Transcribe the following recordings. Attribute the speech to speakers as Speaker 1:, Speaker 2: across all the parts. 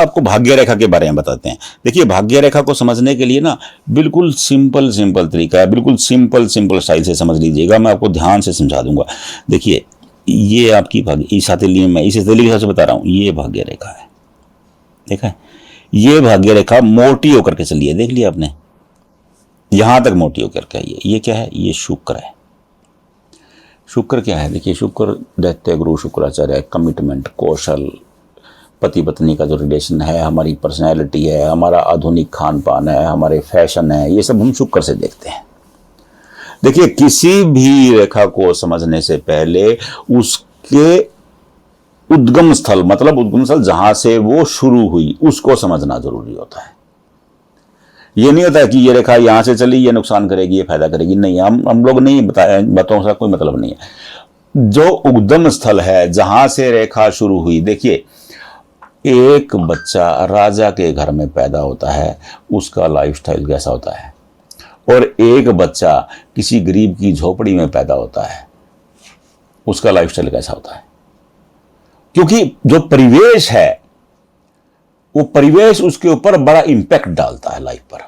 Speaker 1: आपको भाग्य रेखा के बारे में बताते हैं। देखिए, भाग्य रेखा को समझने के लिए ना बिल्कुल सिंपल तरीका है, बिल्कुल सिंपल स्टाइल से समझ लीजिएगा, मैं आपको ध्यान से समझा दूंगा। देखिए, ये आपकी भाग्य, इस हथेली में, इस हथेली के हिसाब से बता रहा हूं, ये भाग्य रेखा है, देखा है? ये भाग्य रेखा मोटी होकर के चली है, देख लिया आपने, यहां तक मोटी होकर के आई है। ये क्या है? ये शुक्र है। शुक्र क्या है? देखिए, शुक्र दैत्य गुरु शुक्राचार्य है, कमिटमेंट, कौशल, पति पत्नी का जो रिलेशन है, हमारी पर्सनैलिटी है, हमारा आधुनिक खान पान है, हमारे फैशन है, ये सब हम शुक्र से देखते हैं। देखिए, किसी भी रेखा को समझने से पहले उसके उद्गम स्थल, मतलब उद्गम स्थल जहां से वो शुरू हुई, उसको समझना जरूरी होता है। ये नहीं होता है कि ये रेखा यहां से चली, ये नुकसान करेगी, ये फायदा करेगी, नहीं, हम लोग नहीं बताए, बातों से कोई मतलब नहीं है। जो उद्गम स्थल है, जहां से रेखा शुरू हुई, देखिए, एक बच्चा राजा के घर में पैदा होता है, उसका लाइफस्टाइल कैसा होता है, और एक बच्चा किसी गरीब की झोपड़ी में पैदा होता है, उसका लाइफस्टाइल कैसा होता है। क्योंकि जो परिवेश है, वो परिवेश उसके ऊपर बड़ा इंपैक्ट डालता है लाइफ पर।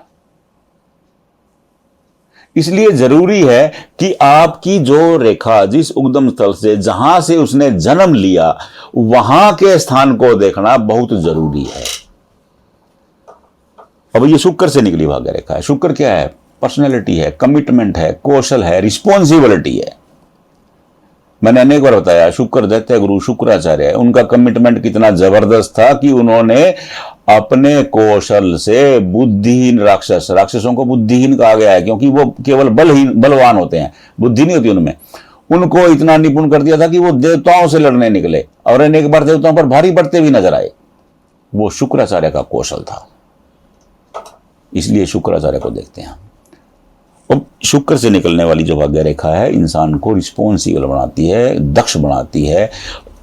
Speaker 1: इसलिए जरूरी है कि आपकी जो रेखा, जिस उद्गम स्थल से, जहां से उसने जन्म लिया, वहां के स्थान को देखना बहुत जरूरी है। अब ये शुक्र से निकली भाग्य रेखा है। शुक्र क्या है? पर्सनैलिटी है, कमिटमेंट है, कौशल है, रिस्पॉन्सिबिलिटी है। मैंने अनेक बार बताया, शुक्र दैत्य गुरु शुक्राचार्य है, उनका कमिटमेंट कितना जबरदस्त था कि उन्होंने अपने कौशल से बुद्धिहीन राक्षसों को बुद्धिहीन कहा गया है, क्योंकि वो केवल बलवान होते हैं, बुद्धि नहीं होती उनमें, उनको इतना निपुण कर दिया था कि वो देवताओं से लड़ने निकले और अनेक बार देवताओं पर भारी पड़ते भी नजर आए। वो शुक्राचार्य का कौशल था, इसलिए शुक्राचार्य को देखते हैं। अब शुक्र से निकलने वाली जो भाग्य रेखा है, इंसान को रिस्पॉन्सिबल बनाती है, दक्ष बनाती है।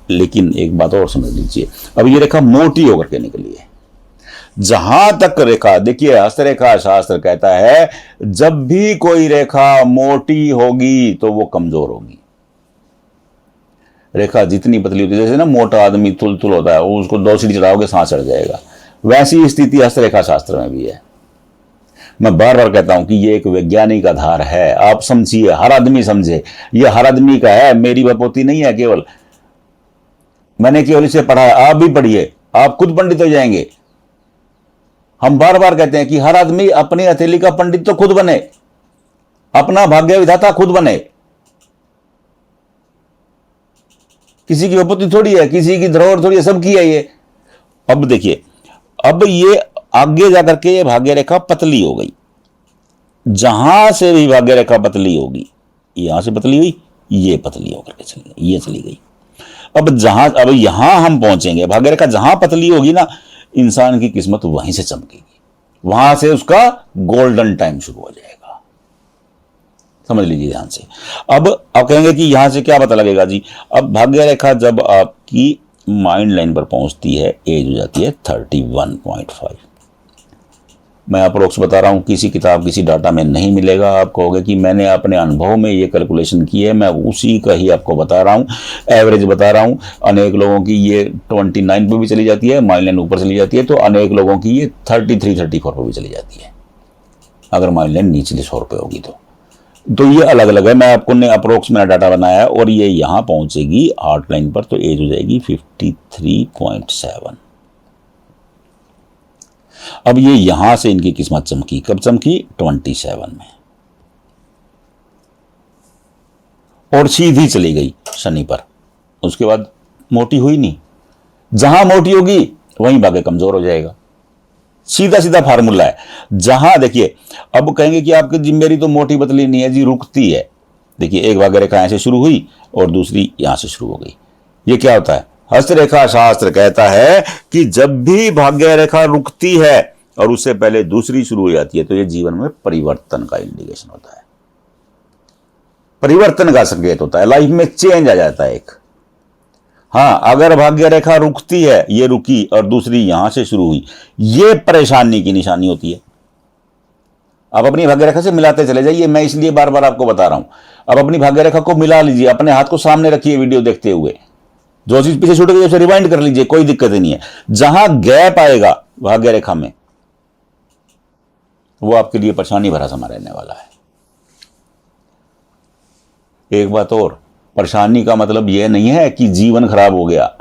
Speaker 1: लेकिन एक बात और समझ लीजिए, अब ये रेखा मोटी होकर के निकली है। जहां तक रेखा, देखिए, हस्तरेखा शास्त्र कहता है, जब भी कोई रेखा मोटी होगी तो वो कमजोर होगी। रेखा जितनी पतली होती है, जैसे ना मोटा आदमी तुल होता है, वो उसको 2 सीढ़ी चढ़ाओगे सांस चढ़ जाएगा, वैसी स्थिति हस्तरेखा शास्त्र में भी है। मैं बार बार कहता हूं कि ये एक वैज्ञानिक आधार है, आप समझिए, हर आदमी समझे, ये हर आदमी का है, मेरी बपोती नहीं है केवल, मैंने केवल इसे पढ़ा है, आप भी पढ़िए, आप खुद पंडित हो जाएंगे। हम बार बार कहते हैं कि हर आदमी अपनी हथेली का पंडित तो खुद बने, अपना भाग्य विधाता खुद बने। किसी की बपोती थोड़ी है, किसी की धरोहर थोड़ी है, सबकी है ये। अब देखिए, अब ये आगे जाकर के ये भाग्य रेखा पतली हो गई, जहां से भी भाग्य रेखा पतली होगी, यहां से पतली हुई, ये पतली होकर के चली गई, ये चली गई। अब यहां हम पहुंचेंगे, भाग्य रेखा जहां पतली होगी ना, इंसान की किस्मत वहीं से चमकेगी, वहां से उसका गोल्डन टाइम शुरू हो जाएगा। समझ लीजिए ध्यान से। अब आप कहेंगे कि यहां से क्या पता लगेगा जी? अब भाग्य रेखा जब आपकी माइंड लाइन पर पहुंचती है, एज हो जाती है 31.5। मैं अप्रोक्स बता रहा हूं, किसी किताब, किसी डाटा में नहीं मिलेगा। आप कहोगे कि मैंने अपने अनुभव में ये कैलकुलेशन की है, मैं उसी का ही आपको बता रहा हूं, एवरेज बता रहा हूं। अनेक लोगों की ये 29 पे भी चली जाती है, माइंड लाइन ऊपर चली जाती है, तो अनेक लोगों की ये 33-34 पे भी चली जाती है, अगर माइंड लाइन निचले 100 पे होगी तो ये अलग अलग है। मैं आपको ने अप्रोक्स मेरा डाटा बनाया है, और ये यहां पहुंचेगी हार्ट लाइन पर, तो एज हो जाएगी 53.7। अब ये यहां से इनकी किस्मत चमकी, कब चमकी? 27 में, और सीधी चली गई शनि पर। उसके बाद मोटी हुई नहीं, जहां मोटी होगी वहीं भाग्य कमजोर हो जाएगा। सीधा सीधा फार्मूला है। जहां देखिए, अब कहेंगे कि आपकी जिम्मेदारी तो मोटी पतली नहीं है जी, रुकती है। देखिए, एक भाग्य रेखा यहां से शुरू हुई और दूसरी यहां से शुरू हो गई। ये क्या होता है? हस्तरेखा शास्त्र कहता है कि जब भी भाग्य रेखा रुकती है और उससे पहले दूसरी शुरू हो जाती है, तो ये जीवन में परिवर्तन का इंडिकेशन होता है, परिवर्तन का संकेत होता है, लाइफ में चेंज आ जाता है एक। हाँ, अगर भाग्य रेखा रुकती है, ये रुकी और दूसरी यहां से शुरू हुई, ये परेशानी की निशानी होती है। आप अपनी भाग्य रेखा से मिलाते चले जाइए, मैं इसलिए बार बार आपको बता रहा हूं। अब अपनी भाग्य रेखा को मिला लीजिए, अपने हाथ को सामने रखिए वीडियो देखते हुए, जो चीज पीछे छूट गई उसे रिवाइंड कर लीजिए, कोई दिक्कत नहीं है। जहां गैप आएगा भाग्य रेखा में, वो आपके लिए परेशानी भरा समय रहने वाला है। एक बात और, परेशानी का मतलब यह नहीं है कि जीवन खराब हो गया।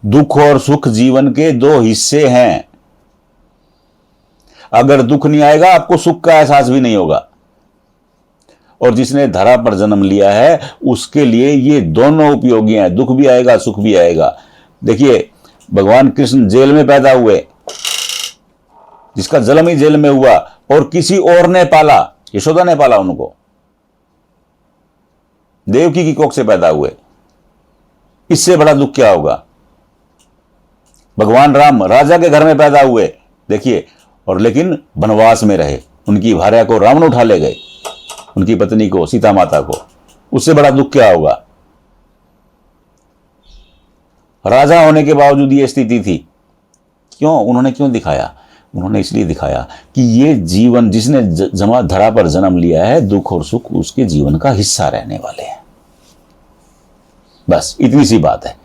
Speaker 1: दुख और सुख जीवन के दो हिस्से हैं। अगर दुख नहीं आएगा आपको सुख का एहसास भी नहीं होगा। और जिसने धरा पर जन्म लिया है उसके लिए ये दोनों उपयोगी हैं, दुख भी आएगा सुख भी आएगा। देखिए भगवान कृष्ण जेल में पैदा हुए, जिसका जन्म ही जेल में हुआ, और किसी और ने पाला, यशोदा ने पाला उनको, देवकी की कोख से पैदा हुए। इससे बड़ा दुख क्या होगा। भगवान राम राजा के घर में पैदा हुए, देखिए, और लेकिन वनवास में रहे, उनकी भार्या को रावण उठा ले गए, उनकी पत्नी को, सीता माता को। उससे बड़ा दुख क्या होगा। राजा होने के बावजूद ये स्थिति थी। क्यों? उन्होंने क्यों दिखाया? उन्होंने इसलिए दिखाया कि ये जीवन, जिसने जमा धरा पर जन्म लिया है, दुख और सुख उसके जीवन का हिस्सा रहने वाले हैं। बस इतनी सी बात है।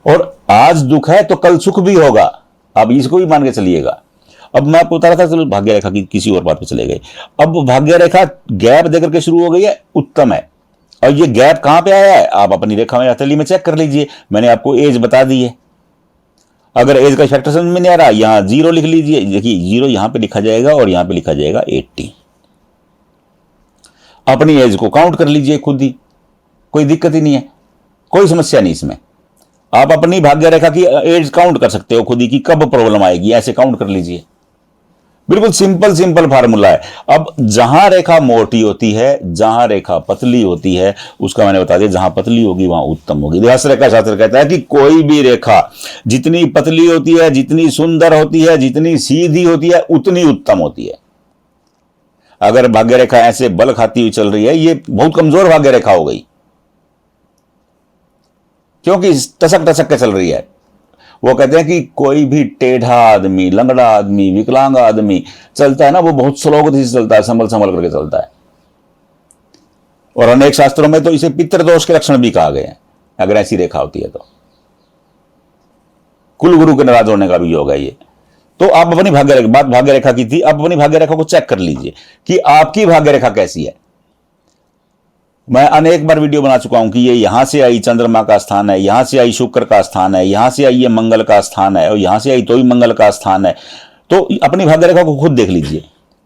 Speaker 1: और आज दुख है तो कल सुख भी होगा, आप इसको भी मान के चलिएगा। अब मैं आपको बता रहा था, चलो भाग्य रेखा की किसी और बात पे चले गए। अब भाग्य रेखा गैप देकर के शुरू हो गई है, उत्तम है। और ये गैप कहां पे आया है, आप अपनी रेखा में हथेली में चेक कर लीजिए। मैंने आपको एज बता दी है। अगर एज का फैक्टर समझ में नहीं आ रहा, यहां 0 लिख लीजिए। देखिए 0 यहां पे लिखा जाएगा और यहां पे लिखा जाएगा 80। अपनी एज को काउंट कर लीजिए खुद ही, कोई दिक्कत ही नहीं है, कोई समस्या नहीं इसमें। आप अपनी भाग्य रेखा की एज काउंट कर सकते हो खुद ही, कि कब प्रॉब्लम आएगी, ऐसे काउंट कर लीजिए। बिल्कुल सिंपल फार्मूला है। अब जहां रेखा मोटी होती है, जहां रेखा पतली होती है, उसका मैंने बता दिया, जहां पतली होगी वहां उत्तम होगी। हस्तरेखा शास्त्र कहता है कि कोई भी रेखा जितनी पतली होती है, जितनी सुंदर होती है, जितनी सीधी होती है, उतनी उत्तम होती है। अगर भाग्य रेखा ऐसे बल खाती हुई चल रही है, ये बहुत कमजोर भाग्य रेखा हो गई, क्योंकि टसक टसक के चल रही है। वो कहते हैं कि कोई भी टेढ़ा आदमी, लंगड़ा आदमी, विकलांग आदमी चलता है ना, वो बहुत स्लो गति से चलता है, संभल संभल करके चलता है। और अनेक शास्त्रों में तो इसे पितृदोष के लक्षण भी कहा गया है, अगर ऐसी रेखा होती है तो। कुल गुरु के नाराज होने का भी योग है ये। तो आप अपनी भाग्य रेखा, बात भाग्य रेखा की थी, आप अपनी भाग्य रेखा को चेक कर लीजिए कि आपकी भाग्य रेखा कैसी है। मैं अनेक बार वीडियो बना चुका हूं कि ये यहां से आई चंद्रमा का स्थान है, यहां से आई शुक्र का स्थान है, यहां से आई ये मंगल का स्थान है, और यहां से आई तो ही मंगल का स्थान है। तो अपनी भाग्य रेखा को खुद देख लीजिए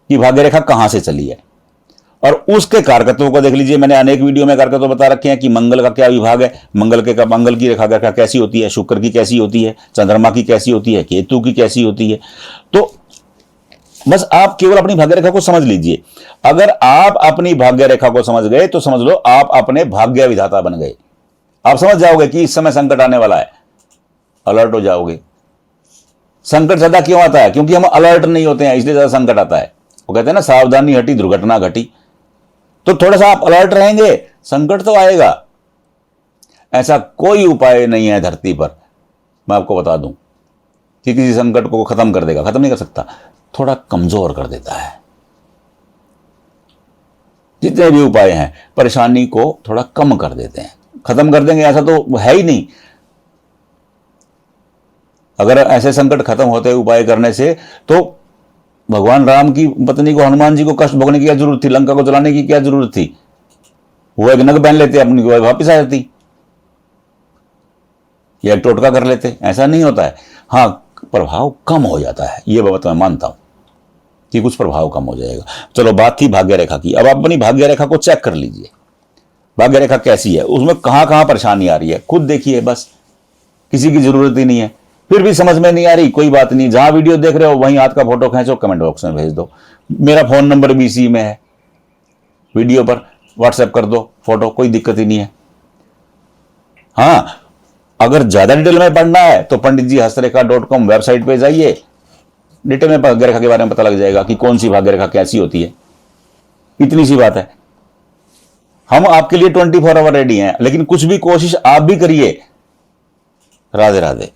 Speaker 1: कि भाग्य रेखा कहां से चली है, और उसके कारकत्वों को देख लीजिए। मैंने अनेक वीडियो में कारकत्व बता रखे हैं कि मंगल का क्या विभाग है, मंगल की रेखा कैसी होती है, शुक्र की कैसी होती है, चंद्रमा की कैसी होती है, केतु की कैसी होती है। तो बस आप केवल अपनी भाग्य रेखा को समझ लीजिए। अगर आप अपनी भाग्य रेखा को समझ गए तो समझ लो आप अपने भाग्य विधाता बन गए। आप समझ जाओगे कि इस समय संकट आने वाला है, अलर्ट हो जाओगे। संकट ज्यादा क्यों आता है? क्योंकि हम अलर्ट नहीं होते हैं, इसलिए ज्यादा संकट आता है। वो कहते हैं ना, सावधानी हटी दुर्घटना घटी। तो थोड़ा सा आप अलर्ट रहेंगे, संकट तो आएगा। ऐसा कोई उपाय नहीं है धरती पर, मैं आपको बता दूं, कि किसी संकट को खत्म कर देगा। खत्म नहीं कर सकता, थोड़ा कमजोर कर देता है। जितने भी उपाय हैं परेशानी को थोड़ा कम कर देते हैं। खत्म कर देंगे ऐसा तो है ही नहीं। अगर ऐसे संकट खत्म होते उपाय करने से, तो भगवान राम की पत्नी को, हनुमान जी को कष्ट भोगने की क्या जरूरत थी? लंका को जलाने की क्या जरूरत थी? वो एक नग पहन लेते, अपनी वापिस आ जाती, या एक टोटका कर लेते। ऐसा नहीं होता है। हाँ, प्रभाव कम हो जाता है, ये बात मैं मानता हूं कि कुछ प्रभाव कम हो जाएगा। चलो, बात थी भाग्य रेखा की। अब आप अपनी भाग्य रेखा को चेक कर लीजिए, भाग्य रेखा कैसी है, उसमें कहां कहां परेशानी आ रही है, खुद देखिए। बस किसी की जरूरत ही नहीं है। फिर भी समझ में नहीं आ रही, कोई बात नहीं, जहां वीडियो देख रहे हो वहीं हाथ का फोटो खींचो, कमेंट बॉक्स में भेज दो। मेरा फोन नंबर भी इसी में है, वीडियो पर व्हाट्सएप कर दो फोटो, कोई दिक्कत ही नहीं है। हाँ, अगर ज्यादा डिटेल में पढ़ना है तो panditji-hastrekha.com वेबसाइट पे जाइए, डिटेल में भाग्य रेखा के बारे में पता लग जाएगा कि कौन सी भाग्य रेखा कैसी होती है। इतनी सी बात है। हम आपके लिए 24 आवर रेडी हैं, लेकिन कुछ भी कोशिश आप भी करिए। राधे राधे।